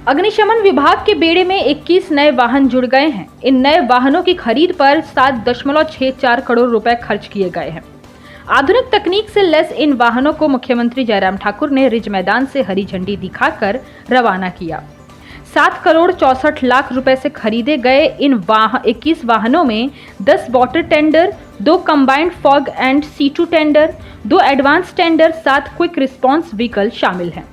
अग्निशमन विभाग के बेड़े में 21 नए वाहन जुड़ गए हैं। इन नए वाहनों की खरीद पर 7.64 करोड़ रुपए खर्च किए गए हैं। आधुनिक तकनीक से लैस इन वाहनों को मुख्यमंत्री जयराम ठाकुर ने रिज मैदान से हरी झंडी दिखाकर रवाना किया। 7 करोड़ 64 लाख रुपए से खरीदे गए इन 21 वाहनों में 10 water tender, 2 combined fog and C2 tender, 2 advance tender, 7 quick response vehicle शामिल हैं।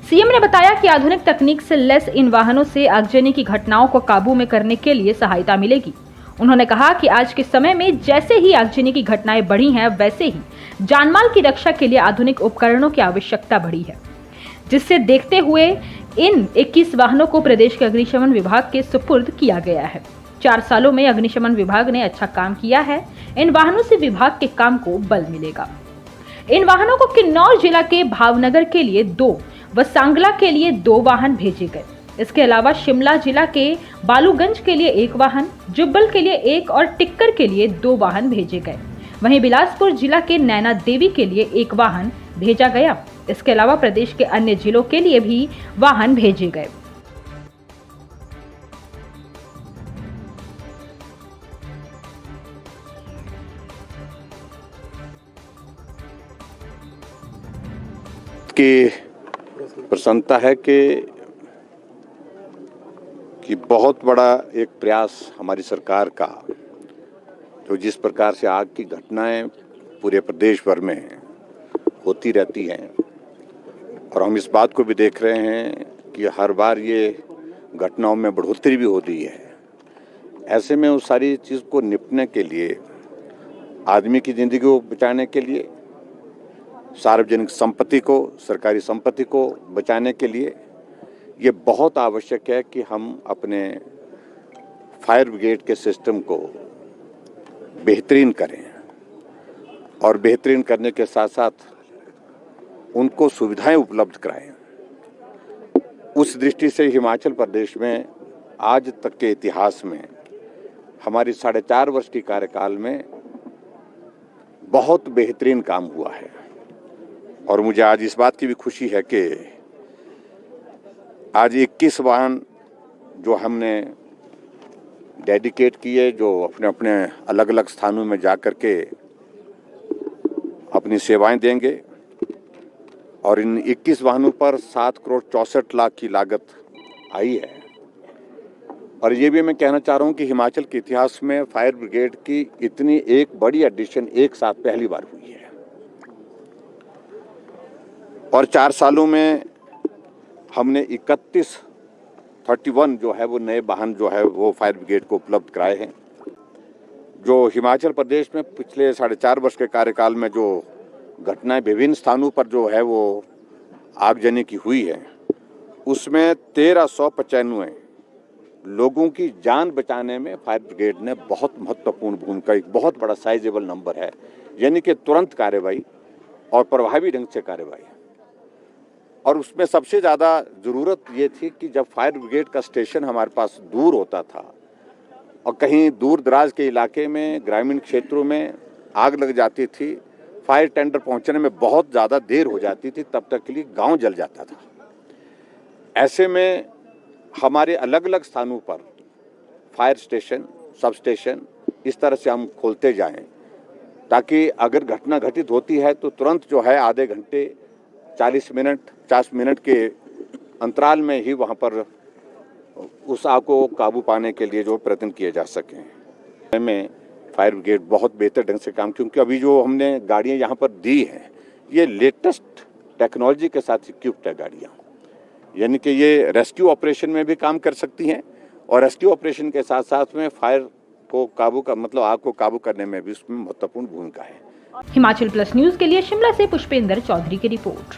सीएम ने बताया कि आधुनिक तकनीक से लैस इन वाहनों से आगजनी की घटनाओं को काबू में करने के लिए सहायता मिलेगी। उन्होंने कहा कि आज के समय में जैसे ही आगजनी की घटनाएं बढ़ी हैं, वैसे ही जानमाल की रक्षा के लिए आधुनिक उपकरणों की आवश्यकता बढ़ी है, जिससे देखते हुए इन 21 वाहनों को प्रदेश के अग्निशमन विभाग के सुपुर्द किया गया है। 4 सालों में अग्निशमन विभाग ने अच्छा काम किया है। इन वाहनों से विभाग के काम को बल मिलेगा। इन वाहनों को किन्नौर जिला के भावनगर के लिए 2 व सांगला के लिए 2 वाहन भेजे गए। इसके अलावा शिमला जिला के बालूगंज के लिए 1 वाहन, जुब्बल के लिए 1 और टिक्कर के लिए 2 वाहन भेजे गए। वहीं बिलासपुर जिला के नैना देवी के लिए 1 वाहन भेजा गया। इसके अलावा प्रदेश के अन्य जिलों के लिए भी वाहन भेजे गए। की प्रसन्नता है कि बहुत बड़ा एक प्रयास हमारी सरकार का, तो जिस प्रकार से आग की घटनाएं पूरे प्रदेश भर में होती रहती हैं और हम इस बात को भी देख रहे हैं कि हर बार ये घटनाओं में बढ़ोतरी भी हो रही है। ऐसे में उस सारी चीज़ को निपटने के लिए, आदमी की ज़िंदगी को बचाने के लिए, सार्वजनिक संपत्ति को, सरकारी संपत्ति को बचाने के लिए ये बहुत आवश्यक है कि हम अपने फायर ब्रिगेड के सिस्टम को बेहतरीन करें और बेहतरीन करने के साथ साथ उनको सुविधाएं उपलब्ध कराएं। उस दृष्टि से हिमाचल प्रदेश में आज तक के इतिहास में हमारी 4.5 वर्ष की कार्यकाल में बहुत बेहतरीन काम हुआ है और मुझे आज इस बात की भी खुशी है कि आज 21 वाहन जो हमने डेडिकेट किए, जो अपने अपने अलग अलग स्थानों में जा कर के अपनी सेवाएं देंगे और इन 21 वाहनों पर 7 करोड़ 64 लाख की लागत आई है। और ये भी मैं कहना चाह रहा हूँ कि हिमाचल के इतिहास में फायर ब्रिगेड की इतनी एक बड़ी एडिशन एक साथ पहली बार हुई है और 4 सालों में हमने 31 जो है वो नए वाहन जो है वो फायर ब्रिगेड को उपलब्ध कराए हैं। जो हिमाचल प्रदेश में पिछले 4.5 वर्ष के कार्यकाल में जो घटनाएं विभिन्न स्थानों पर जो है वो आगजनी की हुई है, उसमें 1395 लोगों की जान बचाने में फायर ब्रिगेड ने बहुत महत्वपूर्ण भूमिका, एक बहुत बड़ा साइजेबल नंबर है, यानी कि तुरंत कार्रवाई और प्रभावी ढंग से कार्रवाई। और उसमें सबसे ज़्यादा ज़रूरत ये थी कि जब फायर ब्रिगेड का स्टेशन हमारे पास दूर होता था और कहीं दूर दराज के इलाके में, ग्रामीण क्षेत्रों में आग लग जाती थी, फायर टेंडर पहुंचने में बहुत ज़्यादा देर हो जाती थी, तब तक के लिए गांव जल जाता था। ऐसे में हमारे अलग अलग स्थानों पर फायर स्टेशन, सब स्टेशन इस तरह से हम खोलते जाएं ताकि अगर घटना घटित होती है तो तुरंत जो है आधे घंटे 40 मिनट 50 मिनट के अंतराल में ही वहाँ पर उस आग को काबू पाने के लिए जो प्रयत्न किए जा सकें। में फायर ब्रिगेड बहुत बेहतर ढंग से काम, क्योंकि अभी जो हमने गाड़ियाँ यहाँ पर दी हैं ये लेटेस्ट टेक्नोलॉजी के साथ इक्विप्ड है गाड़ियाँ, यानी कि ये रेस्क्यू ऑपरेशन में भी काम कर सकती हैं और रेस्क्यू ऑपरेशन के साथ साथ में फायर को काबू का मतलब आग को काबू करने में भी उसमें महत्वपूर्ण भूमिका है। हिमाचल प्लस न्यूज के लिए शिमला से पुष्पेंद्र चौधरी की रिपोर्ट।